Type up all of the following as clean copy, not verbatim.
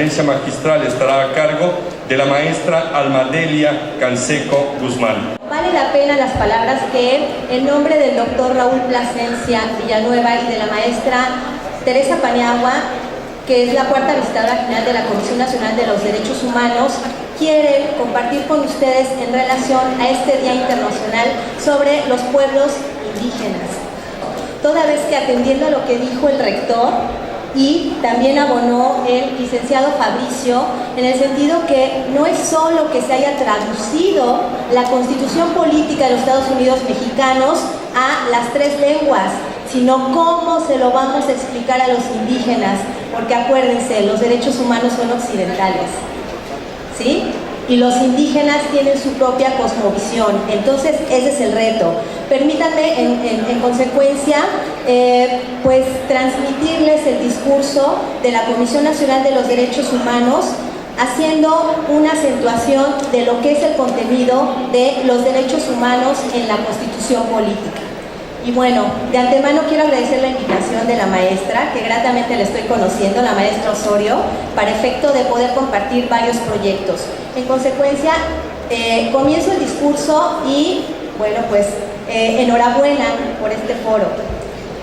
conferencia magistral estará a cargo de la maestra Almadelia Canseco Guzmán. Vale la pena las palabras que, en nombre del doctor Raúl Plasencia Villanueva y de la maestra Teresa Paniagua, que es la cuarta visitadora general de la Comisión Nacional de los Derechos Humanos, quiere compartir con ustedes en relación a este Día Internacional sobre los pueblos indígenas. Toda vez que, atendiendo a lo que dijo el rector y también abonó el licenciado Fabricio, en el sentido que no es solo que se haya traducido la Constitución Política de los Estados Unidos Mexicanos a las 3 lenguas, sino cómo se lo vamos a explicar a los indígenas, porque acuérdense, los derechos humanos son occidentales, ¿sí? Y los indígenas tienen su propia cosmovisión, entonces ese es el reto. Permítanme en consecuencia pues transmitirles el discurso de la Comisión Nacional de los Derechos Humanos, haciendo una acentuación de lo que es el contenido de los derechos humanos en la Constitución Política. Y bueno, de antemano quiero agradecer la invitación de la maestra, que gratamente la estoy conociendo, la maestra Osorio, para efecto de poder compartir varios proyectos. En consecuencia, comienzo el discurso y, bueno, pues enhorabuena por este foro.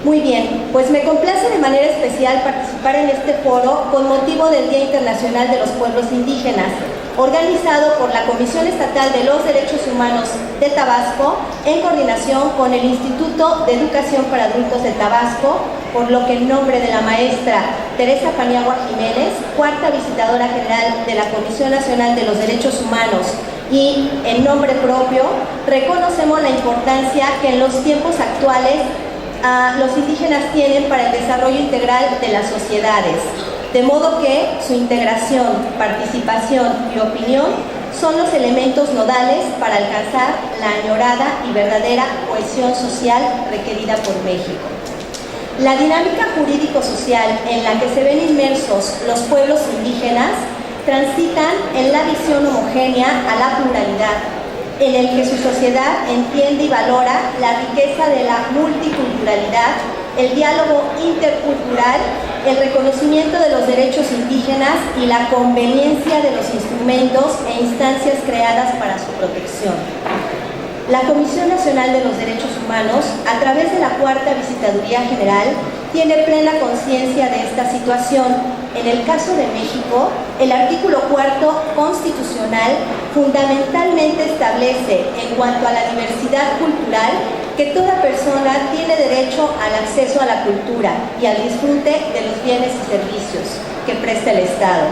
Muy bien, pues me complace de manera especial participar en este foro con motivo del Día Internacional de los Pueblos Indígenas, organizado por la Comisión Estatal de los Derechos Humanos de Tabasco, en coordinación con el Instituto de Educación para Adultos de Tabasco, por lo que en nombre de la maestra Teresa Paniagua Jiménez, cuarta visitadora general de la Comisión Nacional de los Derechos Humanos, y en nombre propio, reconocemos la importancia que en los tiempos actuales los indígenas tienen para el desarrollo integral de las sociedades, de modo que su integración, participación y opinión son los elementos nodales para alcanzar la añorada y verdadera cohesión social requerida por México. La dinámica jurídico-social en la que se ven inmersos los pueblos indígenas transitan en la visión homogénea a la pluralidad, en el que su sociedad entiende y valora la riqueza de la multiculturalidad, el diálogo intercultural, el reconocimiento de los derechos indígenas y la conveniencia de los instrumentos e instancias creadas para su protección. La Comisión Nacional de los Derechos Humanos, a través de la cuarta visitaduría general, tiene plena conciencia de esta situación. En el caso de México, el artículo 4 constitucional fundamentalmente establece, en cuanto a la diversidad cultural, que toda persona tiene derecho al acceso a la cultura y al disfrute de los bienes y servicios que presta el Estado,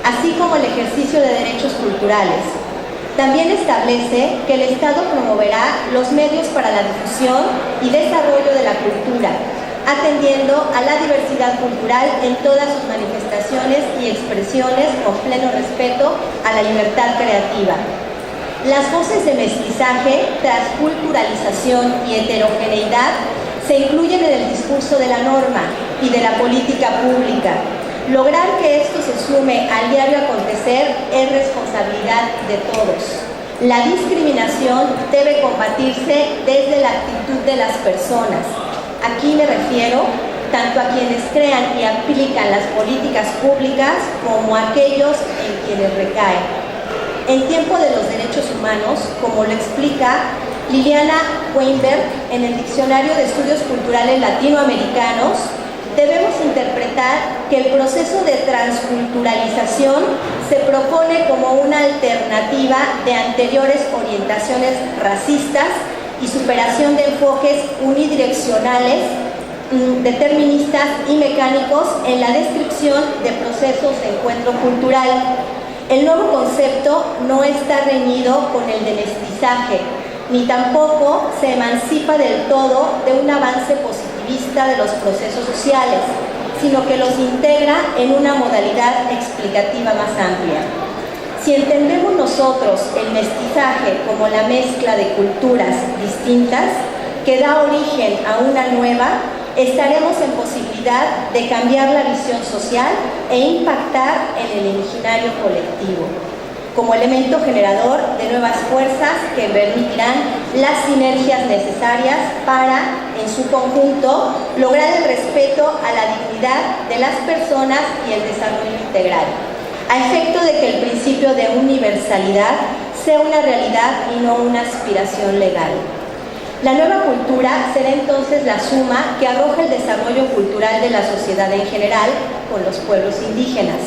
así como el ejercicio de derechos culturales. También establece que el Estado promoverá los medios para la difusión y desarrollo de la cultura, atendiendo a la diversidad cultural en todas sus manifestaciones y expresiones con pleno respeto a la libertad creativa. Las voces de mestizaje, transculturalización y heterogeneidad se incluyen en el discurso de la norma y de la política pública. Lograr que esto se sume al diario acontecer es responsabilidad de todos. La discriminación debe combatirse desde la actitud de las personas. Aquí me refiero tanto a quienes crean y aplican las políticas públicas como a aquellos en quienes recaen. En tiempo de los derechos humanos, como lo explica Liliana Weinberg en el Diccionario de Estudios Culturales Latinoamericanos, debemos interpretar que el proceso de transculturalización se propone como una alternativa de anteriores orientaciones racistas y superación de enfoques unidireccionales, deterministas y mecánicos en la descripción de procesos de encuentro cultural. El nuevo concepto no está reñido con el de mestizaje, ni tampoco se emancipa del todo de un avance positivista de los procesos sociales, sino que los integra en una modalidad explicativa más amplia. Si entendemos nosotros el mestizaje como la mezcla de culturas distintas que da origen a una nueva, estaremos en posibilidad de cambiar la visión social e impactar en el imaginario colectivo, como elemento generador de nuevas fuerzas que permitirán las sinergias necesarias para, en su conjunto, lograr el respeto a la dignidad de las personas y el desarrollo integral. a efecto de que el principio de universalidad sea una realidad y no una aspiración legal. La nueva cultura será entonces la suma que arroja el desarrollo cultural de la sociedad en general con los pueblos indígenas.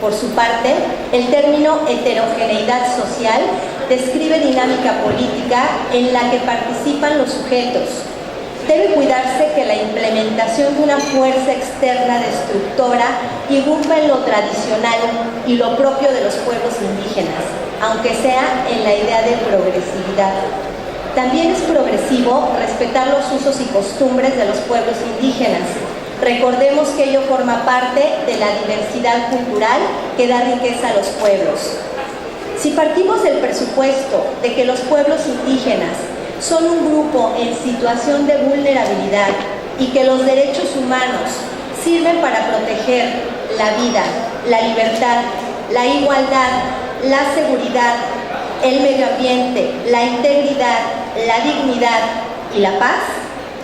Por su parte, el término heterogeneidad social describe dinámica política en la que participan los sujetos. Debe cuidarse que la implementación de una fuerza externa destructora irrumpa en lo tradicional y lo propio de los pueblos indígenas, aunque sea en la idea de progresividad. También es progresivo respetar los usos y costumbres de los pueblos indígenas. Recordemos que ello forma parte de la diversidad cultural que da riqueza a los pueblos. Si partimos del presupuesto de que los pueblos indígenas son un grupo en situación de vulnerabilidad y que los derechos humanos sirven para proteger la vida, la libertad, la igualdad, la seguridad, el medio ambiente, la integridad, la dignidad y la paz,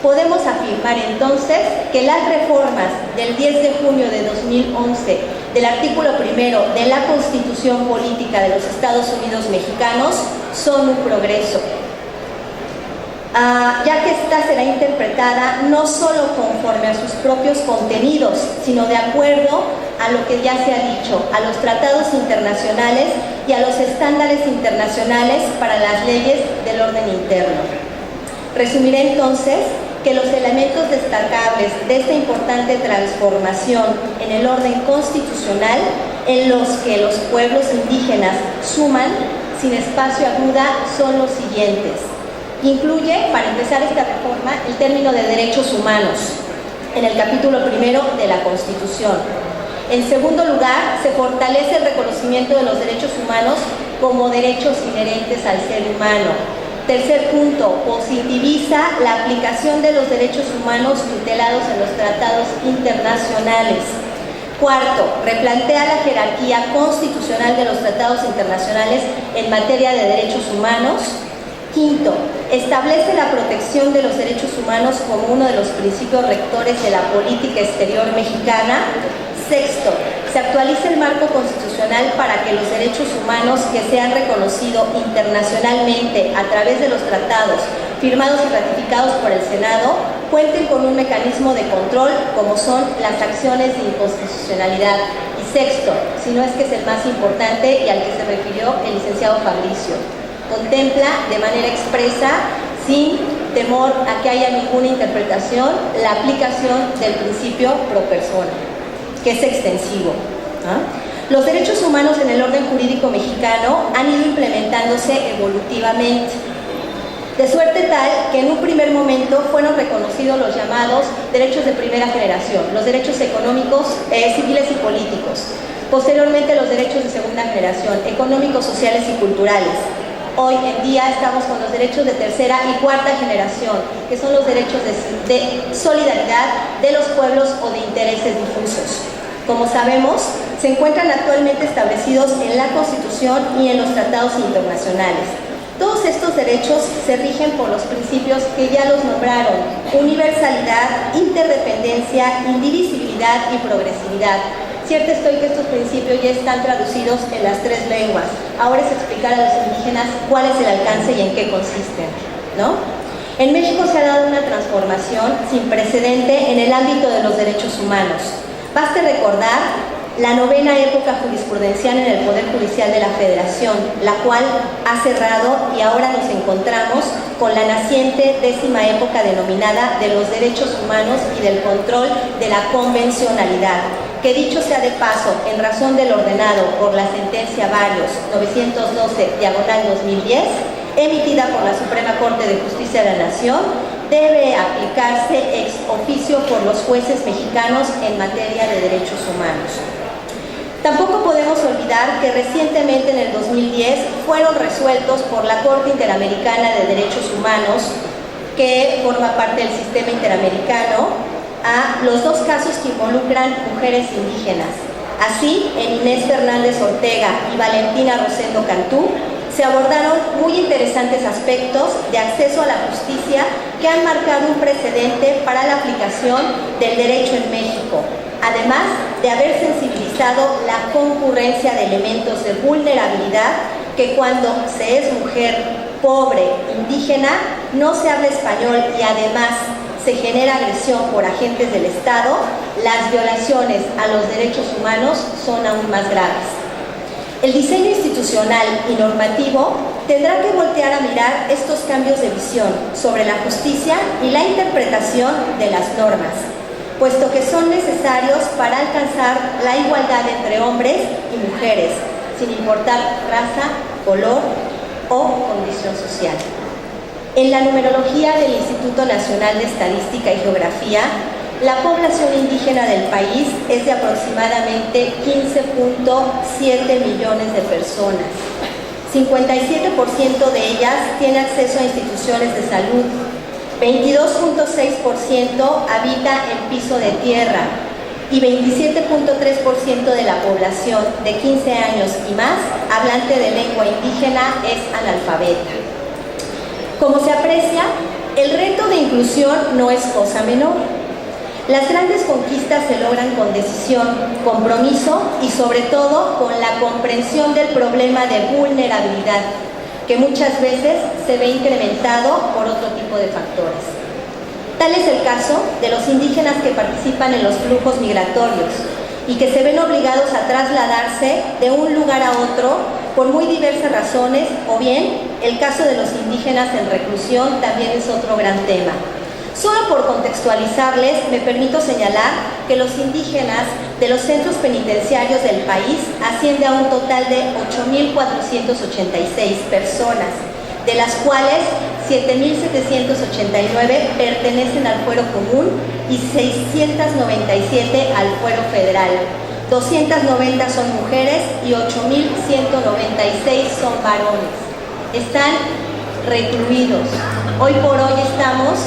podemos afirmar entonces que las reformas del 10 de junio de 2011 del artículo primero de la Constitución Política de los Estados Unidos Mexicanos son un progreso, ya que esta será interpretada no solo conforme a sus propios contenidos, sino de acuerdo a lo que ya se ha dicho, a los tratados internacionales y a los estándares internacionales para las leyes del orden interno. Resumiré entonces que los elementos destacables de esta importante transformación en el orden constitucional, en los que los pueblos indígenas suman sin espacio a duda, son los siguientes. Incluye, para empezar esta reforma, el término de derechos humanos en el capítulo primero de la Constitución. En segundo lugar, se fortalece el reconocimiento de los derechos humanos como derechos inherentes al ser humano. Tercer punto, positiviza la aplicación de los derechos humanos tutelados en los tratados internacionales. Cuarto, replantea la jerarquía constitucional de los tratados internacionales en materia de derechos humanos. Quinto, establece la protección de los derechos humanos como uno de los principios rectores de la política exterior mexicana. Sexto, se actualiza el marco constitucional para que los derechos humanos que se han reconocido internacionalmente a través de los tratados firmados y ratificados por el Senado cuenten con un mecanismo de control como son las acciones de inconstitucionalidad. Y sexto, si no es que es el más importante y al que se refirió el licenciado Fabricio, contempla de manera expresa, sin temor a que haya ninguna interpretación, la aplicación del principio pro persona, que es extensivo. Los derechos humanos en el orden jurídico mexicano han ido implementándose evolutivamente, de suerte tal que en un primer momento fueron reconocidos los llamados derechos de primera generación, los derechos económicos, civiles y políticos, posteriormente los derechos de segunda generación, económicos, sociales y culturales. Hoy en día estamos con los derechos de tercera y cuarta generación, que son los derechos de solidaridad de los pueblos o de intereses difusos. Como sabemos, se encuentran actualmente establecidos en la Constitución y en los tratados internacionales. Todos estos derechos se rigen por los principios que ya los nombraron: universalidad, interdependencia, indivisibilidad y progresividad. Cierto estoy que estos principios ya están traducidos en las 3 lenguas. Ahora es explicar a los indígenas cuál es el alcance y en qué consisten, ¿no? En México se ha dado una transformación sin precedente en el ámbito de los derechos humanos. Baste recordar la 9ª época jurisprudencial en el Poder Judicial de la Federación, la cual ha cerrado y ahora nos encontramos con la naciente 10ª época denominada de los derechos humanos y del control de la convencionalidad, que dicho sea de paso, en razón del ordenado por la sentencia Varios 912/2010, emitida por la Suprema Corte de Justicia de la Nación, debe aplicarse ex oficio por los jueces mexicanos en materia de derechos humanos. Tampoco podemos olvidar que recientemente, en el 2010, fueron resueltos por la Corte Interamericana de Derechos Humanos, que forma parte del sistema interamericano, a los 2 casos que involucran mujeres indígenas. Así, en Inés Fernández Ortega y Valentina Rosendo Cantú, se abordaron muy interesantes aspectos de acceso a la justicia que han marcado un precedente para la aplicación del derecho en México, además de haber sensibilizado la concurrencia de elementos de vulnerabilidad que cuando se es mujer, pobre, indígena, no se habla español y además se genera agresión por agentes del Estado, las violaciones a los derechos humanos son aún más graves. El diseño institucional y normativo tendrá que voltear a mirar estos cambios de visión sobre la justicia y la interpretación de las normas, puesto que son necesarios para alcanzar la igualdad entre hombres y mujeres, sin importar raza, color o condición social. En la numerología del Instituto Nacional de Estadística y Geografía, la población indígena del país es de aproximadamente 15.7 millones de personas. 57% de ellas tiene acceso a instituciones de salud, 22.6% habita en piso de tierra y 27.3% de la población de 15 años y más hablante de lengua indígena es analfabeta. Como se aprecia, el reto de inclusión no es cosa menor. Las grandes conquistas se logran con decisión, compromiso y sobre todo con la comprensión del problema de vulnerabilidad, que muchas veces se ve incrementado por otro tipo de factores. Tal es el caso de los indígenas que participan en los flujos migratorios y que se ven obligados a trasladarse de un lugar a otro por muy diversas razones, o bien el caso de los indígenas en reclusión también es otro gran tema. Solo por contextualizarles, me permito señalar que los indígenas de los centros penitenciarios del país asciende a un total de 8.486 personas, de las cuales 7.789 pertenecen al fuero común y 697 al fuero federal. 290 son mujeres y 8.196 son varones. Están recluidos. Hoy por hoy estamos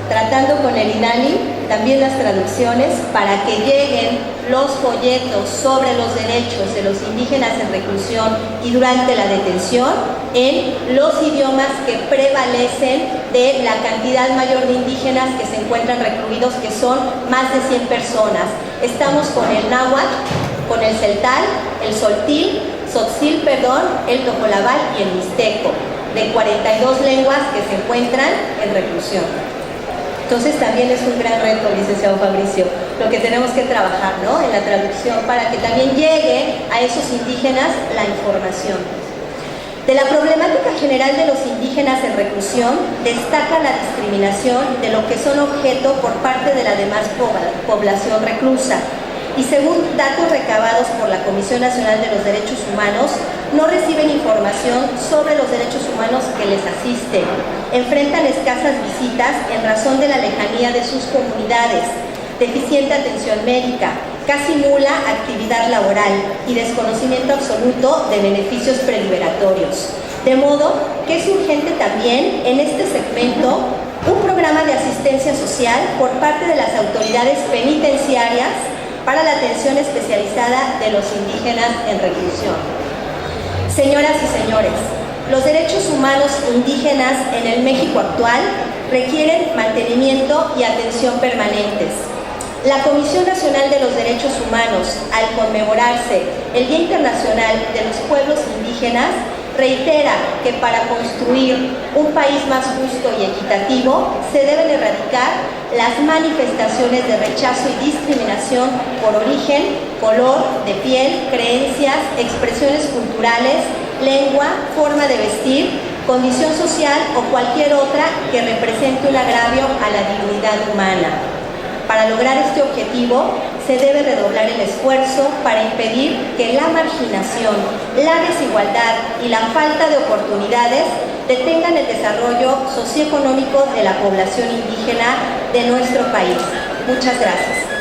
tratando con el INALI también las traducciones para que lleguen los folletos sobre los derechos de los indígenas en reclusión y durante la detención en los idiomas que prevalecen de la cantidad mayor de indígenas que se encuentran recluidos, que son más de 100 personas. Estamos con el náhuatl, con el celtal, el tzotzil, el topolabal y el mixteco, de 42 lenguas que se encuentran en reclusión. Entonces también es un gran reto, licenciado Fabricio, lo que tenemos que trabajar, ¿no?, en la traducción para que también llegue a esos indígenas la información. De la problemática general de los indígenas en reclusión destaca la discriminación de lo que son objeto por parte de la demás población reclusa. Y según datos recabados por la Comisión Nacional de los Derechos Humanos, no reciben información sobre los derechos humanos que les asisten, enfrentan escasas visitas en razón de la lejanía de sus comunidades, deficiente atención médica, casi nula actividad laboral y desconocimiento absoluto de beneficios preliberatorios. De modo que es urgente también en este segmento un programa de asistencia social por parte de las autoridades penitenciarias para la atención especializada de los indígenas en reclusión. Señoras y señores, los derechos humanos indígenas en el México actual requieren mantenimiento y atención permanentes. La Comisión Nacional de los Derechos Humanos, al conmemorarse el Día Internacional de los Pueblos Indígenas, reitera que para construir un país más justo y equitativo se deben erradicar las manifestaciones de rechazo y discriminación por origen, color de piel, creencias, expresiones culturales, lengua, forma de vestir, condición social o cualquier otra que represente un agravio a la dignidad humana. Para lograr este objetivo, se debe redoblar el esfuerzo para impedir que la marginación, la desigualdad y la falta de oportunidades detengan el desarrollo socioeconómico de la población indígena de nuestro país. Muchas gracias.